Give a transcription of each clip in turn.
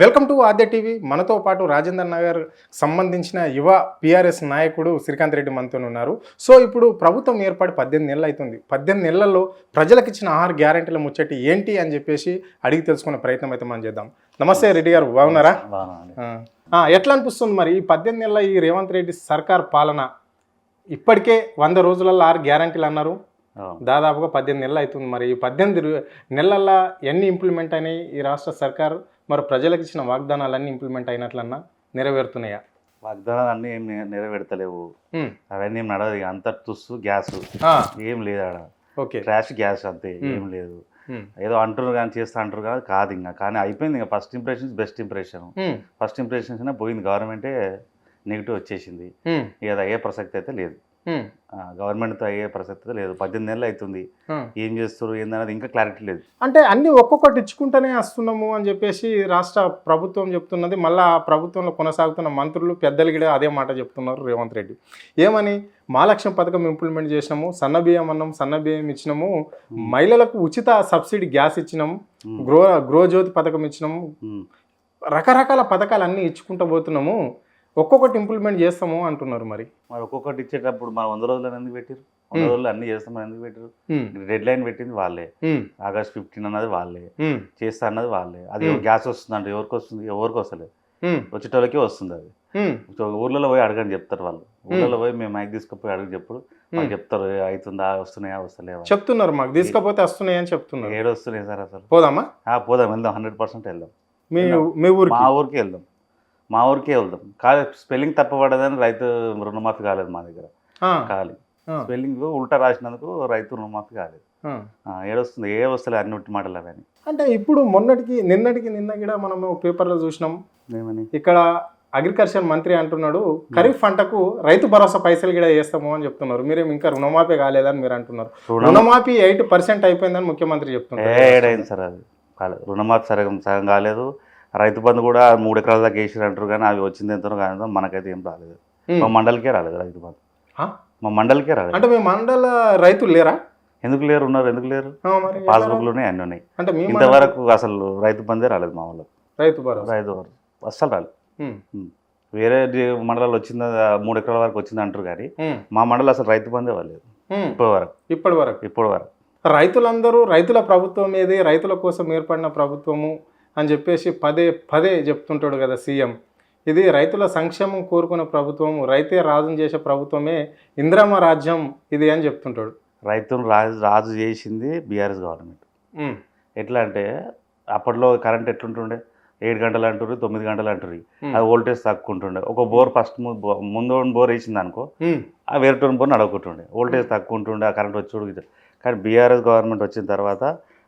Welcome to Aadya TV. మనతో పాటు రాజేందర్ నగర్ సంబంధించిన యువ పిఆర్ఎస్ నాయకుడు శ్రీకాంత్ రెడ్డి మనతో ఉన్నారు. సో ఇప్పుడు ప్రభుత్వం ఏర్పడి 18 నెలలు అవుతుంది. 18 నెలల్లో ప్రజలకు ఇచ్చిన 6 గ్యారెంటీల ముచ్చటి ఏంటి అని చెప్పేసి అడిగి తెలుసుకునే ప్రయత్నం అయితే మనం చేద్దాం. నమస్తే రెడ్డి గారు, బాగున్నారా? ఎట్లా అనిపిస్తుంది మరి ఈ 18 నెలల ఈ రేవంత్ రెడ్డి సర్కార్ పాలన? ఇప్పటికే 100 రోజులలో 6 గ్యారెంటీలు అన్నారు. దాదాపుగా 18 నెలలు అవుతుంది. మరి ఈ 18 నెలల్లో ఎన్ని ఇంప్లిమెంట్ అయినాయి ఈ రాష్ట్ర సర్కారు? మరి ప్రజలకు ఇచ్చిన వాగ్దానాలన్నీ ఇంప్లిమెంట్ అయినట్లన్నా నెరవేరుతున్నాయా? వాగ్దానాలు అన్నీ ఏం నెరవేర్తలేవు. అవన్నీ ఏం నడవదు. అంత తుస్సు గ్యాస్ ఏం లేదు ఆడ. ఓకే, ట్రాష్ గ్యాస్ అంతే, ఏం లేదు. ఏదో అంటారు కానీ చేస్తా అంటారు కానీ కాదు ఇంకా. కానీ అయిపోయింది ఇంకా. First impression best impression. First impressions పోయింది. గవర్నమెంటే నెగిటివ్ వచ్చేసింది. ఇక అది అయ్యే ప్రసక్తి అయితే లేదు. గవర్నమెంట్తో అయ్యే ప్రసక్తి లేదు. 18 నెలలు అవుతుంది. ఏం చేస్తారు ఏందన్నది ఇంకా క్లారిటీ లేదు. అంటే అన్ని ఒక్కొక్కటి ఇచ్చుకుంటూనే వస్తున్నాము అని చెప్పేసి రాష్ట్ర ప్రభుత్వం చెప్తున్నది. మళ్ళీ ఆ ప్రభుత్వంలో కొనసాగుతున్న మంత్రులు పెద్దలు కూడా అదే మాట చెప్తున్నారు. రేవంత్ రెడ్డి ఏమని, మహాలక్ష్మి పథకం ఇంప్లిమెంట్ చేసినాము, సన్నబియ్యం అన్నాము, సన్నబియ్యం ఇచ్చినాము, మహిళలకు ఉచిత సబ్సిడీ గ్యాస్ ఇచ్చినాము, గృహజ్యోతి పథకం ఇచ్చినాము, రకరకాల పథకాలు అన్నీ ఇచ్చుకుంటూ పోతున్నాము, ఒక్కొక్కటి ఇంప్లిమెంట్ చేస్తాము అంటున్నారు. మరి ఒక్కొక్కటి ఇచ్చేటప్పుడు మన 100 రోజులు ఎందుకు పెట్టారు? 100 రోజులు అన్ని చేస్తామని ఎందుకు పెట్టారు? డెడ్ లైన్ పెట్టింది వాళ్ళే. ఆగస్ట్ 15 అన్నది వాళ్ళే. చేస్తా అన్నది వాళ్ళే. అది గ్యాస్ వస్తుంది అంటే ఎవరికి వస్తుంది? ఎవరికి వస్తలేదు. వచ్చేటోళ్ళకే వస్తుంది. అది ఊర్లలో పోయి అడగని చెప్తారు వాళ్ళు. ఊర్లలో పోయి మేము మైక్ తీసుకుపోయి అడగని చెప్పుడు మాకు చెప్తారు అవుతుందా, వస్తున్నాయా, వస్తలేవా చెప్తున్నారు. మాకు తీసుకపోతే వస్తున్నాయి అని చెప్తున్నారు. ఏడు వస్తున్నాయి సార్. అసలు పోదామా? పోదాం, వెళ్దాం. 100% వెళ్దాం. మీ ఊరికి? మా ఊరికే వెళ్దాం. మా ఊరికే వెళ్దాం. కాదు, స్పెల్లింగ్ తప్పబడదని రైతు రుణమాఫీ కాలేదు మా దగ్గర. కాలి స్పెల్లింగ్ ఉల్టా రాసినందుకు రైతు రుణమాఫీ కాలేదు. ఏడొస్తుంది, ఏ వస్తలేదు. అన్ని ఉట్టి మాటలు అవన్నీ. అంటే ఇప్పుడు నిన్న కూడా మనం పేపర్లో చూసినాం. ఏమని? ఇక్కడ అగ్రికల్చర్ మంత్రి అంటున్నాడు, ఖరీఫ్ పంటకు రైతు భరోసా పైసలు కూడా వేస్తాము అని చెప్తున్నారు. మీరేం ఇంకా రుణమాఫీ కాలేదని మీరు అంటున్నారు. రుణమాఫీ 8% అయిపోయిందని ముఖ్యమంత్రి చెప్తున్నారు. ఏడైంది సార్, అది కాలేదు. రుణమాఫీ సగం కాలేదు. రైతు బంధు కూడా 3 ఎకరాల దాకా వేసారు అంటారు కానీ అవి వచ్చింది ఎంతనో కాదు. మనకైతే ఏం రాలేదు. మా మండలికే రాలేదు రైతు బంధు. మా మండలికే రాలేదు. అంటే మీ మండల రైతులు లేరా? ఎందుకు లేరు? ఉన్నారు. ఎందుకు లేరు? పాస్బుక్లోనే అన్నీ ఉన్నాయి. అంటే ఇంతవరకు అసలు రైతు బందే రాలేదు మా వాళ్ళకి. రైతు భరోసా అస్సలు రాలేదు. వేరే మండలాలు వచ్చింది, 3 ఎకరాల వరకు వచ్చింది అంటారు కానీ మా మండలం అసలు రైతు బందే వాళ్ళలేదు ఇప్పటి వరకు. రైతులందరూ రైతుల ప్రభుత్వం ఏది, రైతుల కోసం ఏర్పడిన ప్రభుత్వము అని చెప్పేసి పదే చెప్తుంటాడు కదా సీఎం. ఇది రైతుల సంక్షేమం కోరుకునే ప్రభుత్వము, రైతే రాజును చేసే ప్రభుత్వమే ఇందిరమ్మ రాజ్యం ఇది అని చెప్తుంటాడు. రైతును రాజు చేసింది బీఆర్ఎస్ గవర్నమెంట్. ఎట్లా అంటే అప్పట్లో కరెంట్ ఎట్లుంటుండే? 7 గంటలు అంటారు, 9 గంటలు అంటారు. అది వోల్టేజ్ తక్కువ ఉంటుండే. ఒక బోర్ ఫస్ట్ ముందు బోర్ వేసింది అనుకో, ఆ వేరే బోర్ నడవకుంటుండే. వోల్టేజ్ తక్కువ ఉంటుండే, ఆ కరెంట్ వచ్చి. కానీ బీఆర్ఎస్ గవర్నమెంట్ వచ్చిన తర్వాత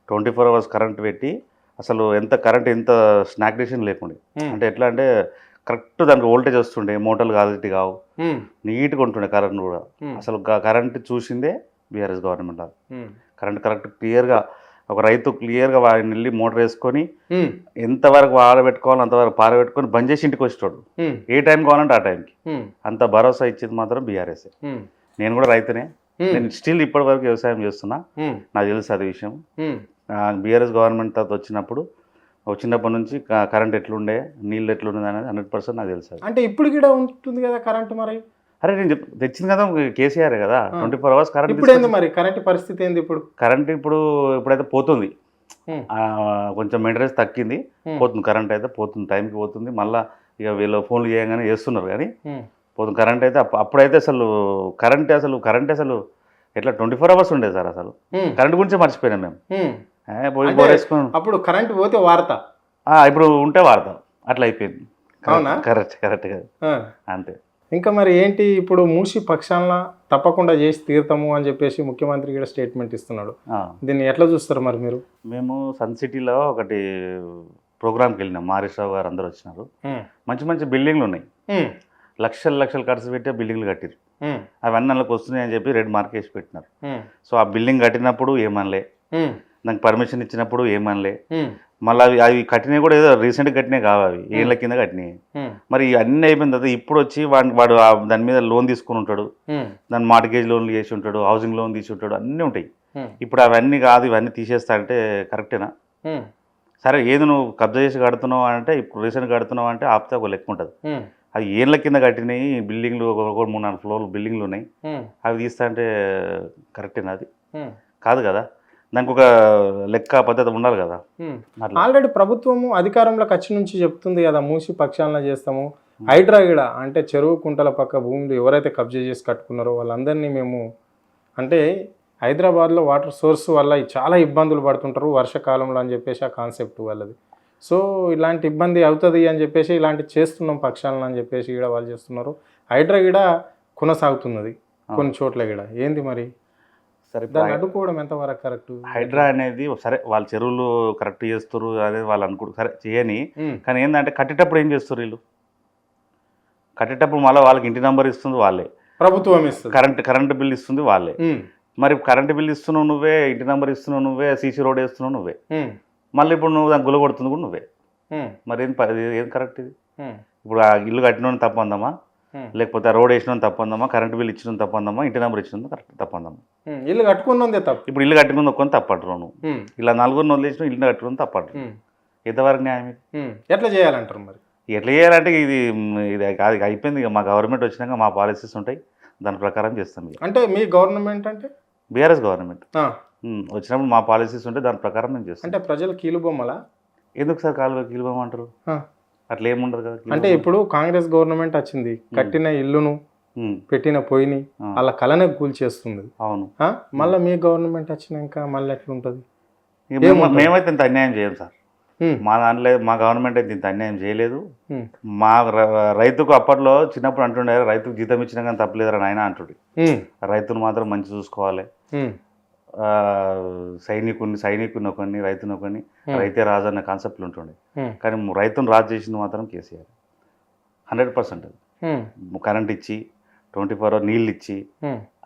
24 hours కరెంట్ పెట్టి అసలు ఎంత స్నాగ్నేషన్ లేకుండా. అంటే ఎట్లా అంటే కరెక్ట్ దానికి వోల్టేజ్ వస్తుండే, మోటార్లు కాదు కావు, నీట్గా ఉంటుండే కరెంట్ కూడా. అసలు కరెంట్ చూసిందే బీఆర్ఎస్ గవర్నమెంట్. కరెక్ట్ క్లియర్గా ఒక రైతు క్లియర్గా వాడిని వెళ్ళి మోటార్ వేసుకొని ఎంతవరకు ఆరబెట్టుకోవాలో అంతవరకు పారబెట్టుకొని బంద్ చేసి ఇంటికి వచ్చేటోడు. ఏ టైం కావాలంటే ఆ టైంకి. అంత భరోసా ఇచ్చేది మాత్రం బీఆర్ఎస్. నేను కూడా రైతునే. నేను స్టిల్ ఇప్పటి వరకు వ్యవసాయం చేస్తున్నా. నాకు తెలుసు అది విషయం. బీఆర్ఎస్ గవర్నమెంట్ తర్వాత వచ్చినప్పటి నుంచి కరెంట్ ఎట్లుండే, నీళ్ళు ఎట్లుండే అనేది 100% నాకు తెలుసు. అంటే ఇప్పుడు కూడా ఉంటుంది కదా కరెంట్? మరి అరే నేను తెచ్చింది కదా కేసీఆర్ కదా, 24 hours కరెంట్. ఇప్పుడు ఏంది మరి కరెంట్ పరిస్థితి ఏంది? కరెంట్ ఇప్పుడైతే పోతుంది. కొంచెం మెయింటెనెన్స్ తగ్గింది, పోతుంది. కరెంట్ అయితే పోతుంది, టైంకి పోతుంది. మళ్ళీ ఇక వీళ్ళు ఫోన్లు చేయగానే చేస్తున్నారు కానీ పోతుంది కరెంట్ అయితే. అప్పుడైతే కరెంట్ అసలు ఎట్లా 24 hours ఉండేది సార్. అసలు కరెంట్ గురించే మర్చిపోయినాం మేము. పోయి బోరేసుకున్నాం. అప్పుడు కరెంట్ పోతే వార్త, ఇప్పుడు ఉంటే వార్త. అట్లా అయిపోయింది. అవునా? కరెక్ట్ అంతే. ఇంకా మరి ఏంటి ఇప్పుడు మూసి పక్షాలను తప్పకుండా చేసి తీరుతాము అని చెప్పేసి ముఖ్యమంత్రి కూడా స్టేట్మెంట్ ఇస్తున్నాడు. దీన్ని ఎట్లా చూస్తారు మరి మీరు? మేము సన్ సిటీలో ఒకటి ప్రోగ్రామ్కి వెళ్ళినాం. మారీశ్రావు గారు అందరూ వచ్చినారు. మంచి బిల్డింగ్లు ఉన్నాయి. లక్షలు ఖర్చు పెట్టి బిల్డింగ్లు కట్టిరు. అవన్నీ అందులోకి వస్తున్నాయి అని చెప్పి రెడ్ మార్క్ వేసి పెట్టినారు. సో ఆ బిల్డింగ్ కట్టినప్పుడు ఏమనలే, దానికి పర్మిషన్ ఇచ్చినప్పుడు ఏమనలే. మళ్ళీ అవి కట్టినవి కూడా ఏదో రీసెంట్గా కట్టినవి కావు, అవి ఏళ్ళ కింద కట్టినాయి. మరి అన్నీ అయిపోయిన తర్వాత ఇప్పుడు వచ్చి వాడు దాని మీద లోన్ తీసుకుని ఉంటాడు, దాని మార్గేజ్ లోన్లు చేసి ఉంటాడు, హౌసింగ్ లోన్ తీసి ఉంటాడు, అన్నీ ఉంటాయి. ఇప్పుడు అవన్నీ కాదు, ఇవన్నీ తీసేస్తా అంటే కరెక్టేనా? సరే ఏది నువ్వు కబ్జా చేసి కడుతున్నావు అంటే ఇప్పుడు రీసెంట్ కడుతున్నావు అంటే ఆపితే ఒక లెక్క ఉంటుంది. అది ఏళ్ళ కింద కట్టినాయి బిల్డింగ్లు, ఒక 3-4 ఫ్లోర్లు బిల్డింగ్లు ఉన్నాయి, అవి తీస్తా అంటే కరెక్టేనా? అది కాదు కదా, దానికి ఒక లెక్క పద్ధతి ఉండాలి కదా. ఆల్రెడీ ప్రభుత్వము అధికారంలోకి వచ్చి నుంచి చెప్తుంది కదా, మూసి పక్షాలన చేస్తాము, హైడ్రా గిడ అంటే చెరువు కుంటల పక్క భూములు ఎవరైతే కబ్జా చేసి కట్టుకున్నారో వాళ్ళందరినీ మేము, అంటే హైదరాబాద్లో వాటర్ సోర్స్ వల్ల చాలా ఇబ్బందులు పడుతుంటారు వర్షాకాలంలో అని చెప్పేసి ఆ కాన్సెప్ట్ వాళ్ళది. సో ఇలాంటి ఇబ్బంది అవుతుంది అని చెప్పేసి ఇలాంటి చేస్తున్నాం పక్షాలను అని చెప్పేసి కూడా వాళ్ళు చేస్తున్నారు. హైడ్రా గిడ కొనసాగుతున్నది కొన్ని చోట్ల గిడ. ఏంది మరి సరే దాన్ని అడ్డుకోవడం ఎంతవరకు కరెక్ట్? హైడ్రా అనేది సరే వాళ్ళ చెరువులు కరెక్ట్ చేస్తారు అనేది వాళ్ళు అనుకుంటారు, సరే చేయని. కానీ ఏంటంటే కట్టేటప్పుడు ఏం చేస్తారు వీళ్ళు? కట్టేటప్పుడు మళ్ళీ వాళ్ళకి ఇంటి నెంబర్ ఇస్తుంది వాళ్ళే, ప్రభుత్వం ఇస్తుంది, కరెంట్ బిల్ ఇస్తుంది వాళ్ళే. మరి కరెంట్ బిల్ ఇస్తున్నావు నువ్వే, ఇంటి నెంబర్ ఇస్తున్నావు నువ్వే, సీసీ రోడ్ వేస్తున్నావు నువ్వే, మళ్ళీ ఇప్పుడు నువ్వు దాన్ని గులగొడుతుంది కూడా నువ్వే. మరి ఏం కరెక్ట్ ఇది? ఇప్పుడు ఆ ఇల్లు కట్టిన తప్పందమ్మా, లేకపోతే ఆ రోడ్ వేసిన తప్పందమ్మా, కరెంట్ బిల్ ఇచ్చిన తప్పందమ్మా, ఇంటి నెంబర్ ఇచ్చిన కరెక్ట్ తప్పందమ్మా? ఇల్లు కట్టుకున్నదే తప్పు. ఇప్పుడు ఇల్లు కట్టుకుని ఒక్కొని తప్పంటారు నువ్వు, ఇలా 4 వదిలేసిన ఇల్లు కట్టుకుని తప్పంటారు. ఎంతవరకు న్యాయం ఇది? ఎట్లా చేయాలంటారు మరి? ఎట్లా చేయాలంటే ఇది కాదు, అయిపోయింది. ఇక మా గవర్నమెంట్ వచ్చినాక మా పాలసీస్ ఉంటాయి, దాని ప్రకారం చేస్తాం. అంటే మీ గవర్నమెంట్ అంటే బీఆర్ఎస్ గవర్నమెంట్ వచ్చినప్పుడు మా పాలసీస్ ఉంటే దాని ప్రకారం మేము చేస్తాం. అంటే ప్రజలు కీలుబొమ్మలా? ఎందుకు సార్ కీలుబొమ్మ అంటారు? అట్లా ఏముండదు కదా. అంటే ఇప్పుడు కాంగ్రెస్ గవర్నమెంట్ వచ్చింది, కట్టిన ఇల్లును పెట్టిన పొయ్యిని అలా కలనే కూల్చేస్తుంది. అవును. మళ్ళీ మీ గవర్నమెంట్ వచ్చినాక మళ్ళీ ఎట్లా ఉంటుంది? మేమైతే ఇంత అన్యాయం చేయం సార్. మా దాంట్లో మా గవర్నమెంట్ అయితే ఇంత అన్యాయం చేయలేదు. మా రైతుకు అప్పట్లో చిన్నప్పుడు అంటుండే, రైతుకు జీతం ఇచ్చినా కానీ తప్పలేదురా నాయన అంటుండే. రైతును మాత్రం మంచి చూసుకోవాలి, సైనికుని ఒకరిని రైతుని ఒకరిని, రైతే రాజు అన్న కాన్సెప్ట్లు ఉంటుండే. కానీ రైతును రాజు చేసింది మాత్రం కేసీఆర్ 100%. కరెంట్ ఇచ్చి 24 hours నీళ్ళు ఇచ్చి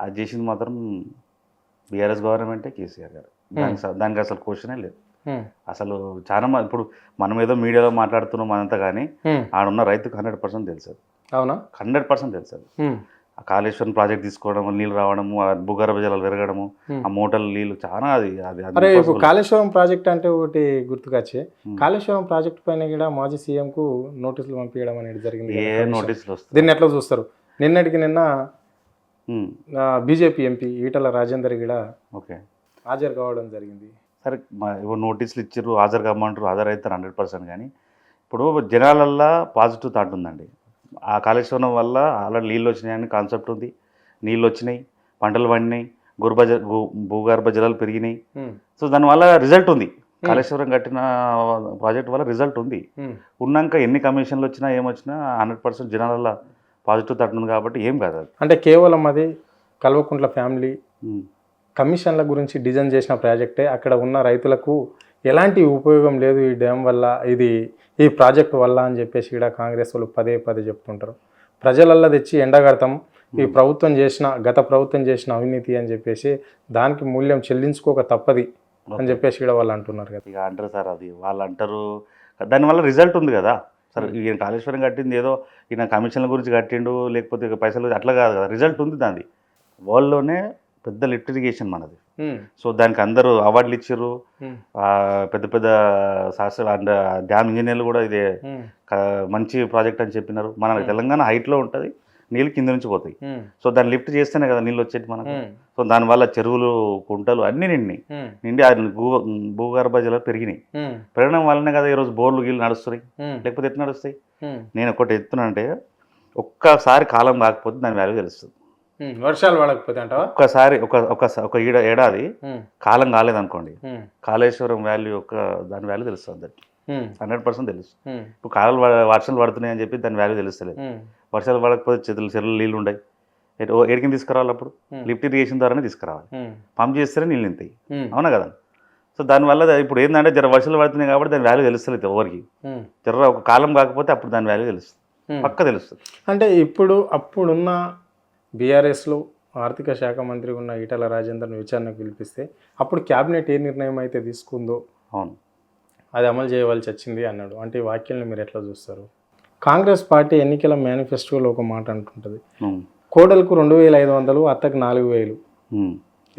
అది చేసింది మాత్రం బీఆర్ఎస్ గవర్నమెంటే, కేసీఆర్ గారు. దానికి అసలు క్వశ్చనే లేదు. అసలు చాలా ఇప్పుడు మనం ఏదో మీడియాలో మాట్లాడుతున్నాం అదంతా, కానీ ఆడున్న రైతుకు 100% తెలుసు. అవునా? 100% తెలుసు. ఆ కాళేశ్వరం ప్రాజెక్ట్ తీసుకోవడం, నీళ్ళు రావడము, భూగర్భ జలాలు పెరగడము, ఆ మోటార్లు నీళ్ళు చాలా అరే ఇప్పుడు కాళేశ్వరం ప్రాజెక్ట్ అంటే ఒకటి గుర్తుకొచ్చే, కాళేశ్వరం ప్రాజెక్ట్ పైన కూడా మాజీ సీఎం కు నోటీసులు పంపించడం అనేది జరిగింది. ఏ నోటీసులు వస్తాయి? దీన్ని ఎట్లా చూస్తారు? నిన్న బీజేపీ ఎంపీ ఈటల రాజేందర్ కూడా హాజరు కావడం జరిగింది. సరే ఇప్పుడు నోటీసులు ఇచ్చారు, హాజరు కమ్మంటారు, హాజరు అవుతారు 100%. కానీ ఇప్పుడు జనాలల్లో పాజిటివ్ థాట్ ఉందండి. ఆ కాళేశ్వరం వల్ల ఆల్రెడీ నీళ్ళు వచ్చినాయని కాన్సెప్ట్ ఉంది, నీళ్ళు వచ్చినాయి, పంటలు పండినాయి, భూగర్భ జలాలు పెరిగినాయి. సో దానివల్ల రిజల్ట్ ఉంది. కాళేశ్వరం కట్టిన ప్రాజెక్ట్ వల్ల రిజల్ట్ ఉంది. ఉన్నాక ఎన్ని కమిషన్లు వచ్చినా ఏమొచ్చినా 100% జనాలల్లో పాజిటివ్ థాట్ ఉంది కాబట్టి ఏం కాదు. అంటే కేవలం అది కల్వకుంట్ల ఫ్యామిలీ కమిషన్ల గురించి డిజైన్ చేసిన ప్రాజెక్టే, అక్కడ ఉన్న రైతులకు ఎలాంటి ఉపయోగం లేదు ఈ డ్యామ్ వల్ల, ఈ ప్రాజెక్టు వల్ల అని చెప్పేసి కూడా కాంగ్రెస్ వాళ్ళు పదే చెప్తుంటారు. ప్రజలల్లో తెచ్చి ఎండగడతాం, ఈ ప్రభుత్వం గత ప్రభుత్వం చేసిన అవినీతి అని చెప్పేసి దానికి మూల్యం చెల్లించుకోక తప్పది అని చెప్పేసి కూడా వాళ్ళు అంటున్నారు కదా. ఇక అంటారు సార్, అది వాళ్ళు అంటారు, దానివల్ల రిజల్ట్ ఉంది కదా. సరే ఈయన కాళేశ్వరం కట్టింది ఏదో ఈయన కమిషన్ల గురించి కట్టిండు, లేకపోతే పైసలు అట్లా కాదు కదా, రిజల్ట్ ఉంది దాన్ని. వరల్డ్లోనే పెద్ద లిఫ్ట్ ఇరిగేషన్ మనది. సో దానికి అందరూ అవార్డులు ఇచ్చారు, పెద్ద శాస్త్ర డ్యామ్ ఇంజనీర్లు కూడా ఇదే మంచి ప్రాజెక్ట్ అని చెప్పినారు. మన తెలంగాణ హైట్లో ఉంటుంది, నీళ్ళు కింద నుంచి పోతాయి. సో దాన్ని లిఫ్ట్ చేస్తేనే కదా నీళ్ళు వచ్చేది మనకు. సో దానివల్ల చెరువులు, కుంటలు అన్నీ నిండి భూగర్భ జలాలు పెరిగినాయి. పెరగడం వల్లనే కదా ఈరోజు బోర్లు గీళ్ళు నడుస్తున్నాయి, లేకపోతే ఎట్లా నడుస్తాయి? నేను ఒకటి ఎత్తునంటే, ఒక్కసారి కాలం కాకపోతే దాని వాల్యూ తెలుస్తుంది. వర్షాలు పడకపోతే అంట ఒక్కసారి ఒక ఏడాది కాలం కాలేదనుకోండి, కాళేశ్వరం వాల్యూ దాని వాల్యూ తెలుస్తుంది 100% తెలుస్తుంది. ఇప్పుడు వర్షాలు పడుతున్నాయి అని చెప్పి దాని వాల్యూ తెలుస్తలేదు. వర్షాలు పడకపోతే చెరువులు నీళ్ళు ఉన్నాయి, ఎడికి తీసుకురావాలి? అప్పుడు లిఫ్ట్ ఇరిగేషన్ ద్వారానే తీసుకురావాలి, పంప్ చేస్తేనే నీళ్ళు నింతాయి. అవునా కదా? సో దానివల్ల ఇప్పుడు ఏంటంటే వర్షాలు పడుతున్నాయి కాబట్టి దాని వాల్యూ తెలుస్తలేదు ఎవరికి. ఒక కాలం కాకపోతే అప్పుడు దాని వాల్యూ తెలుస్తుంది, పక్క తెలుస్తుంది. అంటే అప్పుడున్న బీఆర్ఎస్లో ఆర్థిక శాఖ మంత్రి ఉన్న ఈటల రాజేందర్ను విచారణకు పిలిపిస్తే అప్పుడు క్యాబినెట్ ఏ నిర్ణయం అయితే తీసుకుందో అది అమలు చేయవలసి వచ్చింది అన్నాడు. అంటే ఈ వాక్యాలను మీరు ఎట్లా చూస్తారు? కాంగ్రెస్ పార్టీ ఎన్నికల మేనిఫెస్టోలో ఒక మాట అంటుంటుంది, కోడలకు 2500, అత్తకు 4000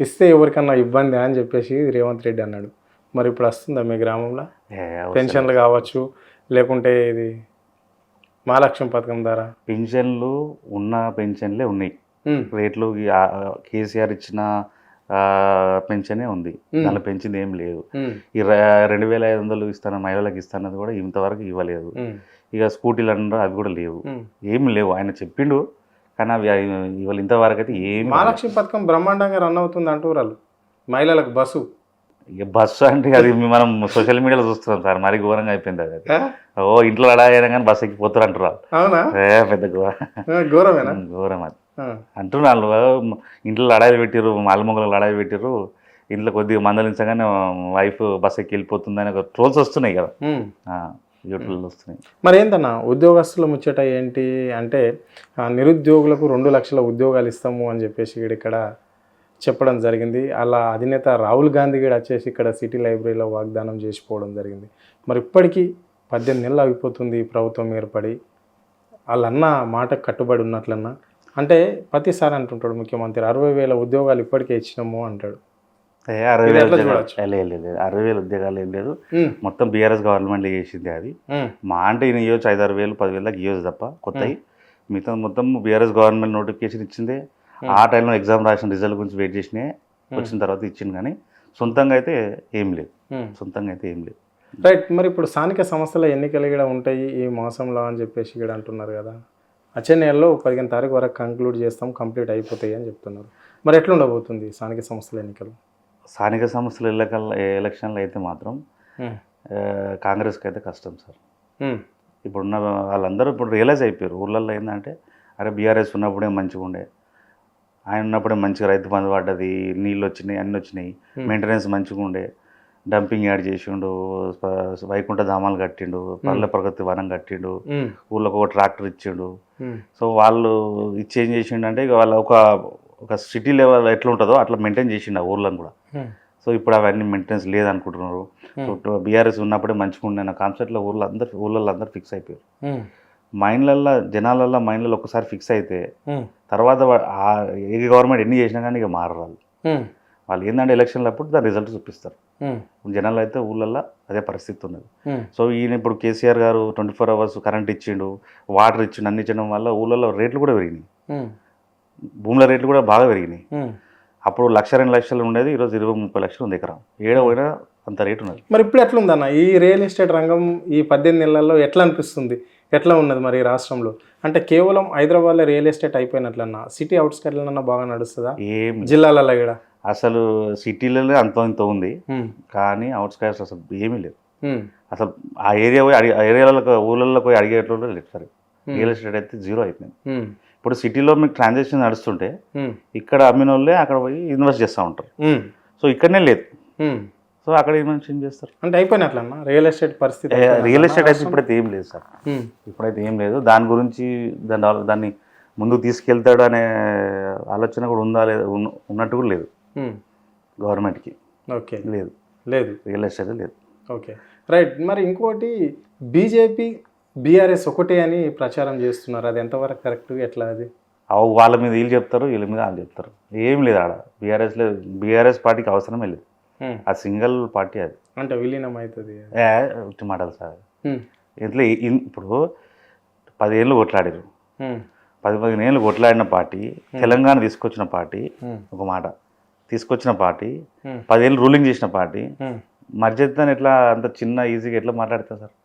ఇస్తే ఎవరికన్నా ఇబ్బంది అని చెప్పేసి రేవంత్ రెడ్డి అన్నాడు. మరి ఇప్పుడు వస్తుందా మీ గ్రామంలో ఏ అవసరం పెన్షన్లు కావచ్చు, లేకుంటే ఇది మహాలక్ష్మి పథకం ద్వారా? పెన్షన్లు ఉన్న పెన్షన్లే ఉన్నాయి. రేట్లు కేసీఆర్ ఇచ్చిన పెన్షనే ఉంది, దానిలో పెంచింది ఏం లేదు. ఈ 2500 ఇస్తాను మహిళలకు ఇస్తానది కూడా ఇంతవరకు ఇవ్వలేదు. ఇక స్కూటీలు అన్నారు అవి కూడా లేవు, ఏమి లేవు. ఆయన చెప్పిండు కానీ అవి ఇవాళ ఇంతవరకు అయితే ఏమి. మహాలక్ష్మి పథకం బ్రహ్మాండంగా రన్ అవుతుంది అంటూ వాళ్ళు, మహిళలకు బస్సు. ఇక బస్సు అంటే అది మనం సోషల్ మీడియాలో చూస్తున్నాం సార్, మరీ ఘోరంగా అయిపోయింది అది. ఓ ఇంట్లో అడాగైనా కానీ బస్సు ఎక్కిపోతారు అంటున్నారు. అవునా? పెద్ద ఘోరమేనా? ఘోరం అది అంటున్నారు. ఇంట్లో లడాయి పెట్టిర్రు, మాలమొంగలు లడాయి పెట్టిర్రు, ఇంట్లో కొద్దిగా మందలించగానే వైఫ్ బస్ ఎక్కి వెళ్ళిపోతుందని ఒక ట్రోల్స్ వస్తున్నాయి కదా, యూట్యూబ్లో వస్తున్నాయి. మరి ఏంటన్నా ఉద్యోగస్తుల ముచ్చట ఏంటి అంటే, నిరుద్యోగులకు 2 లక్షల ఉద్యోగాలు ఇస్తాము అని చెప్పేసి ఇక్కడ చెప్పడం జరిగింది. అలా అధినేత రాహుల్ గాంధీ కూడా వచ్చేసి ఇక్కడ సిటీ లైబ్రరీలో వాగ్దానం చేసిపోవడం జరిగింది. మరి ఇప్పటికీ 18 నెలలు అయిపోతుంది ప్రభుత్వం ఏర్పడి, వాళ్ళన్న మాట కట్టుబడి ఉన్నట్లన్నా. అంటే ప్రతిసారి అంటుంటాడు ముఖ్యమంత్రి 60,000 ఉద్యోగాలు ఇప్పటికే ఇచ్చినాము అంటాడు. 60,000 ఉద్యోగాలు ఏం లేదు, మొత్తం బీఆర్ఎస్ గవర్నమెంట్ చేసింది అది. మా అంటే ఈయన ఇవ్వచ్చు 5,000-6,000 10,000 దాకా ఇవ్వచ్చు తప్ప కొత్తవి. మిగతా మొత్తం బీఆర్ఎస్ గవర్నమెంట్ నోటిఫికేషన్ ఇచ్చిందే. ఆ టైంలో ఎగ్జామ్ రాసిన రిజల్ట్ గురించి వెయిట్ చేసినే, వచ్చిన తర్వాత ఇచ్చింది. కానీ సొంతంగా అయితే ఏం లేదు, రైట్. మరి ఇప్పుడు స్థానిక సంస్థల ఎన్నికలు కూడా ఉంటాయి ఈ మాసంలో అని చెప్పేసి ఇక్కడ అంటున్నారు కదా. వచ్చే నెలలో 15 తారీఖు వరకు కంక్లూడ్ చేస్తాం, కంప్లీట్ అయిపోతాయి అని చెప్తున్నారు. మరి ఎట్లా ఉండబోతుంది స్థానిక సంస్థల ఎన్నికలు? స్థానిక సంస్థల ఎలక్షన్లు అయితే మాత్రం కాంగ్రెస్కి అయితే కష్టం సార్. ఇప్పుడున్న వాళ్ళందరూ ఇప్పుడు రియలైజ్ అయిపోయారు ఊళ్ళల్లో. ఏంటంటే అరే బీఆర్ఎస్ ఉన్నప్పుడే మంచిగా ఉండే, ఆయన ఉన్నప్పుడే మంచిగా రైతు బంధు పడ్డది, నీళ్ళు వచ్చినాయి, అన్నీ వచ్చినాయి, మెయింటెనెన్స్ మంచిగా ఉండే, డంపింగ్ యార్డ్ చేసిండు, వైకుంఠ ధామాలు కట్టిండు, పల్లె ప్రగతి వనం కట్టిండు, ఊళ్ళోకి ఒక ట్రాక్టర్ ఇచ్చిండు. సో వాళ్ళు ఇచ్చేం చేసిండు అంటే ఇక వాళ్ళ ఒక సిటీ లెవెల్ ఎట్లా ఉంటుందో అట్లా మెయింటైన్ చేసిండు ఆ ఊర్లను కూడా. సో ఇప్పుడు అవన్నీ మెయింటెనెన్స్ లేదనుకుంటున్నారు. సో బీఆర్ఎస్ ఉన్నప్పుడే మంచిగా ఉండే కాన్సెప్ట్లో ఊళ్ళల్లో అందరూ ఫిక్స్ అయిపోయారు. మైండ్లల్లో జనాలల్లో మైండ్లలో ఒకసారి ఫిక్స్ అయితే తర్వాత ఏ గవర్నమెంట్ ఎన్ని చేసినా కానీ ఇక మారరాదు. వాళ్ళు ఏంటంటే ఎలక్షన్లు అప్పుడు దాని రిజల్ట్ చూపిస్తారు. జనాలు అయితే ఊళ్ళల్లో అదే పరిస్థితి ఉన్నది. సో ఈయన ఇప్పుడు కేసీఆర్ గారు 24 hours కరెంట్ ఇచ్చిండు, వాటర్ ఇచ్చిండు, అన్ని ఇచ్చడం వల్ల ఊళ్ళల్లో రేట్లు కూడా పెరిగినాయి, భూముల రేట్లు కూడా బాగా పెరిగినాయి. అప్పుడు 1,00,000-2 లక్షలు ఉండేది, ఈరోజు 20-30 లక్షలు ఉంది ఎకరం, పోయినా అంత రేటు ఉన్నది. మరి ఇప్పుడు ఎట్లుందన్న ఈ రియల్ ఎస్టేట్ రంగం ఈ 18 నెలల్లో ఎట్లా అనిపిస్తుంది, ఎట్లా ఉన్నది మరి రాష్ట్రంలో? అంటే కేవలం హైదరాబాద్లో రియల్ ఎస్టేట్ అయిపోయినట్లన్నా సిటీ అవుట్స్కట్లన్నా బాగా నడుస్తుందా? ఏం జిల్లాలలో కూడా అసలు సిటీలలో అంత ఇంత ఉంది, కానీ అవుట్స్కట్స్ అసలు ఏమీ లేదు. అసలు ఆ ఏరియా పోయి ఏరియాలకు ఊళ్ళల్లో పోయి అడిగేటప్పుడు లేదు. సరే రియల్ ఎస్టేట్ అయితే జీరో అయిపోయింది. ఇప్పుడు సిటీలో మీకు ట్రాన్సాక్షన్ నడుస్తుంటే ఇక్కడ అమ్మిన వాళ్ళే అక్కడ పోయి ఇన్వెస్ట్ చేస్తూ ఉంటారు. సో ఇక్కడనే లేదు, సో అక్కడ ఇన్వెస్ట్ చేస్తారు. అంటే అయిపోయినట్లన్నా రియల్ ఎస్టేట్ పరిస్థితి? రియల్ ఎస్టేట్ అయితే ఇప్పుడైతే ఏం లేదు సార్, ఇప్పుడైతే ఏం లేదు. దాని గురించి దాన్ని ముందుకు తీసుకెళ్తాడు అనే ఆలోచన కూడా ఉందా లేదా, ఉన్నట్టు కూడా లేదు గవర్నమెంట్కి. ఓకే, లేదు రియల్ ఎస్టేట్ లేదు. Okay, right. మరి ఇంకోటి బీజేపీ బీఆర్ఎస్ ఒకటే అని ప్రచారం చేస్తున్నారు, అది ఎంతవరకు కరెక్ట్, ఎట్లా? అది వాళ్ళ మీద వీళ్ళు చెప్తారు, వీళ్ళ మీద వాళ్ళు చెప్తారు. ఏం లేదు ఆడ బీఆర్ఎస్ లేదు, బీఆర్ఎస్ పార్టీకి అవసరమే లేదు, ఆ సింగిల్ పార్టీ అది. అంటే విలీనం అవుతుంది మాటలు సార్. ఇట్లా ఇప్పుడు 10 ఏళ్ళు కొట్లాడారు, 10-15 ఏళ్ళు కొట్లాడిన పార్టీ, తెలంగాణ తీసుకొచ్చిన పార్టీ, ఒక మాట తీసుకొచ్చిన పార్టీ, 10 ఏళ్ళు రూలింగ్ చేసిన పార్టీ, మర్యాదను ఎట్లా అంత చిన్న ఈజీగా ఎట్లా మాట్లాడతారు సార్?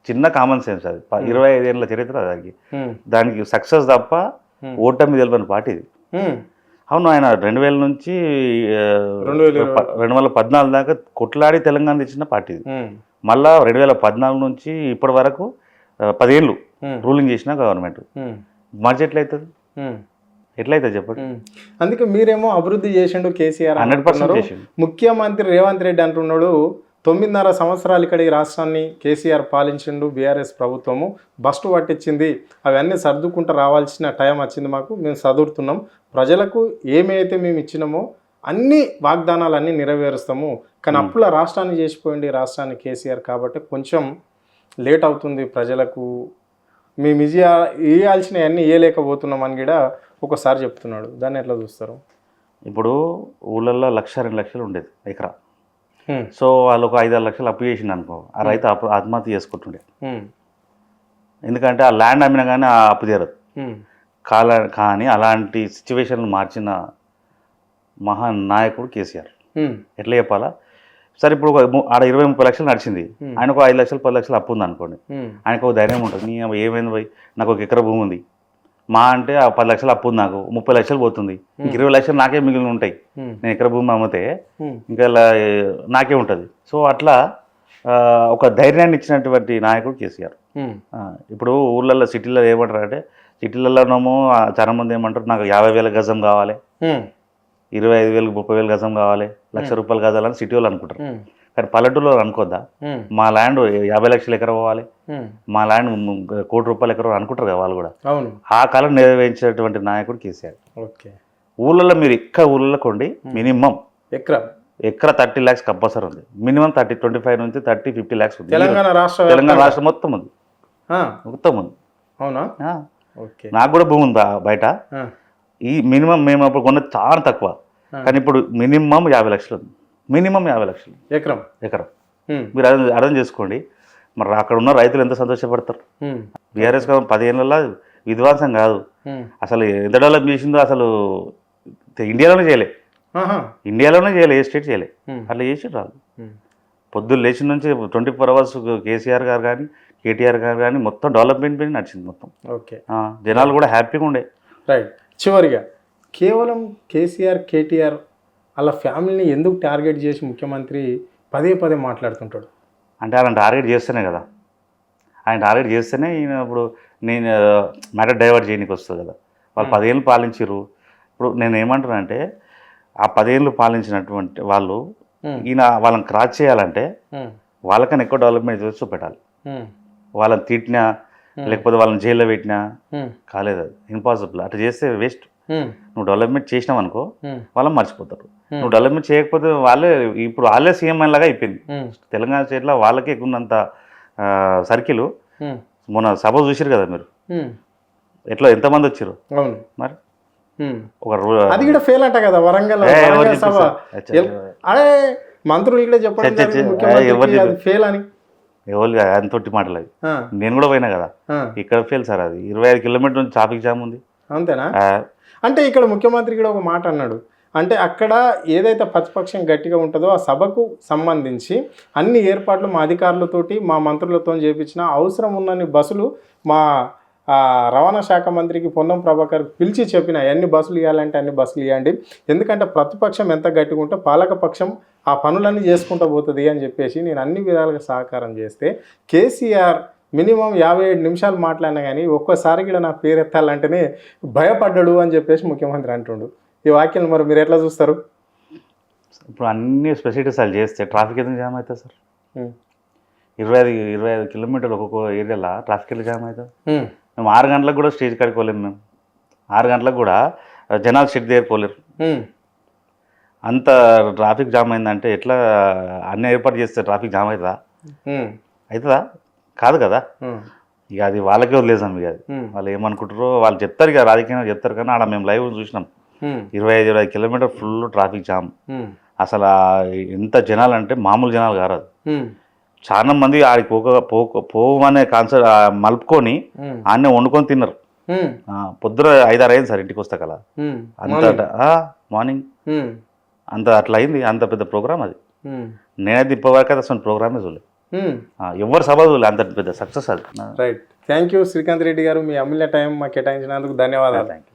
చిన్న కామన్ సెన్స్ అది. 25 ఏళ్ళ చరిత్ర దానికి సక్సెస్ తప్ప ఓటమి తెలియని పార్టీ ఇది. అవును, ఆయన 2000 నుంచి 2014 దాకా కొట్లాడి తెలంగాణ తెచ్చిన పార్టీ ఇది. మళ్ళా 2014 నుంచి ఇప్పటి వరకు 10 ఏళ్ళు రూలింగ్ చేసిన గవర్నమెంట్. మర్చి ఎట్లయితే చెప్పండి. అందుకే మీరేమో అభివృద్ధి చేసిండు కేసీఆర్, 100% చేసిండు. ముఖ్యమంత్రి రేవంత్ రెడ్డి అంటున్నాడు 9.5 సంవత్సరాలు ఇక్కడ ఈ రాష్ట్రాన్ని కేసీఆర్ పాలించిండు, బీఆర్ఎస్ ప్రభుత్వము బస్టు పట్టించింది, అవన్నీ సర్దుకుంటూ రావాల్సిన టైం వచ్చింది, మాకు మేము చదువుతున్నాం, ప్రజలకు ఏమైతే మేము ఇచ్చినామో అన్ని వాగ్దానాలు అన్నీ నెరవేరుస్తాము, కానీ అప్పుల రాష్ట్రాన్ని చేసిపోయింది రాష్ట్రాన్ని కేసీఆర్, కాబట్టి కొంచెం లేట్ అవుతుంది ప్రజలకు, మేము ఇవ్వాల్సిన అన్నీ ఇవ్వలేకపోతున్నామని కూడా ఒకసారి చెప్తున్నాడు. దాన్ని ఎట్లా చూస్తారు? ఇప్పుడు ఊళ్ళల్లో 1,00,000-2 లక్షలు ఉండేది ఎకరా, సో వాళ్ళు ఒక 5-6 లక్షలు అప్పు చేసిండు అనుకో, ఆ రైతు ఆత్మహత్య చేసుకుంటుండే. ఎందుకంటే ఆ ల్యాండ్ అమ్మినా కానీ ఆ అప్పు తీరదు. కానీ అలాంటి సిచ్యువేషన్లు మార్చిన మహానాయకుడు కేసీఆర్. ఎట్లా చెప్పాలా, సరే ఇప్పుడు ఆడ 20-30 లక్షలు నడిచింది, ఆయనకు 5 లక్షలు 10 లక్షలు అప్పు ఉంది అనుకోండి, ఆయనకు ఒక ధైర్యం ఉంటుంది. నీ ఏమైంది పోయి, నాకు 1 ఎకరా భూమి ఉంది, మా అంటే ఆ 10 లక్షలు అప్పు ఉంది, నాకు 30 లక్షలు పోతుంది, ఇంక 20 లక్షలు నాకే మిగిలిన ఉంటాయి. నేను ఎకరా భూమి అమ్మితే ఇంకా నాకే ఉంటుంది. సో అట్లా ఒక ధైర్యాన్ని ఇచ్చినటువంటి నాయకుడు కేసీఆర్. ఇప్పుడు ఊళ్ళల్లో సిటీలలో ఏమంటారు అంటే, సిటీలలోనేమో చాలా మంది ఏమంటారు, నాకు 50,000 గజం కావాలి, 25,000 30,000 గజం కావాలి, ₹1,00,000 గజాలని సిటీ వాళ్ళు అనుకుంటారు. కానీ పల్లెటూరులో అనుకోద్దా, మా ల్యాండ్ 50 లక్షల ఎకరం పోవాలి, మా ల్యాండ్ ₹1,00,00,000 ఎకరం అనుకుంటారు కదా వాళ్ళు కూడా. ఆ కాలం నెరవేర్చేటువంటి నాయకుడు కేసీఆర్. ఊళ్ళల్లో మీరు ఊళ్ళలో కొండి మినిమం ఎకరా 30 lakhs కంపల్సరీ ఉంది. మినిమం 25 నుంచి 30-50 lakhs ఉంది. తెలంగాణ రాష్ట్రం మొత్తం ఉంది, మొత్తం ఉంది. అవునా? నాకు కూడా భూమి ఉంది బయట. ఈ మినిమం మేము అప్పుడు కొన్నది చాలా తక్కువ, కానీ ఇప్పుడు మినిమం 50 లక్షలు ఉంది. మినిమం 50 లక్షలు ఎకరం. మీరు అర్థం చేసుకోండి, మరి అక్కడ ఉన్న రైతులు ఎంత సంతోషపడతారు. బీఆర్ఎస్ 10 ఏళ్ళలో విధ్వంసం కాదు, అసలు ఎంత డెవలప్ చేసిందో అసలు ఇండియాలోనే చేయలే, ఏ స్టేట్ చేయలే. అట్లా చేసి రాదు. పొద్దున్న లేచిన నుంచి 24 hours కేసీఆర్ గారు కానీ కేటీఆర్ గారు కానీ మొత్తం డెవలప్మెంట్ పైన నడిచింది మొత్తం. జనాలు కూడా హ్యాపీగా ఉండే. రైట్. చివరిగా కేవలం కేసీఆర్ కేటీఆర్ అలా ఫ్యామిలీని ఎందుకు టార్గెట్ చేసి ముఖ్యమంత్రి పదే మాట్లాడుతుంటాడు అంటే, ఆయన టార్గెట్ చేస్తేనే కదా, ఆయన టార్గెట్ చేస్తేనే ఈయన ఇప్పుడు నేను మ్యాటర్ డైవర్ట్ చేయడానికి వస్తుంది కదా. వాళ్ళు 10 ఏళ్ళు పాలించారు. ఇప్పుడు నేను ఏమంటానంటే, ఆ 10 ఏళ్ళు పాలించినటువంటి వాళ్ళు ఈయన వాళ్ళని క్రాస్ చేయాలంటే వాళ్ళకన్నా ఎక్కువ డెవలప్మెంట్ చేసి చూపెట్టాలి. వాళ్ళని తిట్టినా లేకపోతే వాళ్ళని జైల్లో పెట్టినా కాలేదు, అది ఇంపాసిబుల్. అట్లా చేస్తే వేస్ట్. నువ్వు డెవలప్మెంట్ చేసినావు అనుకో వాళ్ళని మర్చిపోతారు. నువ్వు డెవలప్మెంట్ చేయకపోతే వాళ్ళే సీఎం లాగా అయిపోయింది. తెలంగాణ స్టేట్లో వాళ్ళకే ఎక్కున్నంత సర్కిల్. మొన్న సభ చూసారు కదా మీరు, ఎట్లా ఎంతమంది వచ్చారు. మరి అది కూడా ఫెయిల్ అంట కదా వరంగల్ సభ. అదే మంత్రులు కూడా చెప్పడం ఫెయిల్ అని. ఎవరు అంతొట్టి మాటలు అవి. నేను కూడా పోయినా కదా, ఇక్కడ ఫెయిల్ సార్. అది 25 కిలోమీటర్ల నుంచి ట్రాఫిక్ జామ్ ఉంది. అంతేనా? అంటే ఇక్కడ ముఖ్యమంత్రి కూడా ఒక మాట అన్నాడు, అంటే అక్కడ ఏదైతే ప్రతిపక్షం గట్టిగా ఉంటుందో ఆ సభకు సంబంధించి అన్ని ఏర్పాట్లు మా అధికారులతోటి మా మంత్రులతో చేయించిన అవసరం ఉన్నన్ని బస్సులు మా రవాణా శాఖ మంత్రికి పొన్నం ప్రభాకర్ పిలిచి చెప్పిన ఎన్ని బస్సులు ఇవ్వాలంటే అన్ని బస్సులు ఇవ్వండి, ఎందుకంటే ప్రతిపక్షం ఎంత గట్టిగా ఉంటే పాలకపక్షం ఆ పనులన్నీ చేసుకుంటూ పోతుంది అని చెప్పేసి నేను అన్ని విధాలుగా సహకారం చేస్తే కేసీఆర్ మినిమం 57 నిమిషాలు మాట్లాడినా కానీ ఒక్కోసారి కూడా నా పేరు ఎత్తాలంటేనే భయపడ్డాడు అని చెప్పేసి ముఖ్యమంత్రి అంటుండు. ఈ వాక్యాలు మరి మీరు ఎట్లా చూస్తారు? ఇప్పుడు అన్ని స్పెసిలిటీస్ వాళ్ళు చేస్తే ట్రాఫిక్ ఎందుకు జామ్ అవుతుంది సార్? 25 కిలోమీటర్లు ఒక్కొక్క ఏరియాలో ట్రాఫిక్ ఎందుకు జామ్ అవుతుంది? మేము 6 గంటలకు కూడా స్టేజ్ కాడికి పోలేము. మేము 6 గంటలకు కూడా జనాలు స్టేట్ దగ్గర పోలేరు. అంత ట్రాఫిక్ జామ్ అయిందంటే ఎట్లా? అన్ని ఏర్పాటు చేస్తే ట్రాఫిక్ జామ్ అవుతుందా? అవుతుందా? కాదు కదా. ఇక అది వాళ్ళకే వదిలేసాం. ఇక అది వాళ్ళు ఏమనుకుంటారో వాళ్ళు చెప్తారు, ఇక రాజకీయంగా చెప్తారు. కానీ ఆడ మేము లైవ్ చూసినాం, 25 కిలోమీటర్ ఫుల్ ట్రాఫిక్ జామ్. అసలు ఎంత జనాలు అంటే మామూలు జనాలు కాదు. చాలా మంది ఆడికి పోవమనే కాన్సెప్ట్ మలుపుకొని ఆడనే వండుకొని తిన్నారు. పొద్దున 5-6 అయింది సార్ ఇంటికి వస్తా కదా. అంత మార్నింగ్ అంత అట్లా అయింది. అంత పెద్ద ప్రోగ్రామ్ అది. నేనైతే ఇప్పటివరకు అది అసలు ప్రోగ్రామే చూడలేదు, ఎవరు సభ చూడలేదు. అంత పెద్ద సక్సెస్ అది. Right. Thank you Srikanth Reddy గారు, మీ అమూల్య టైం మాకు కేటాయించినందుకు ధన్యవాదాలు. Thank you.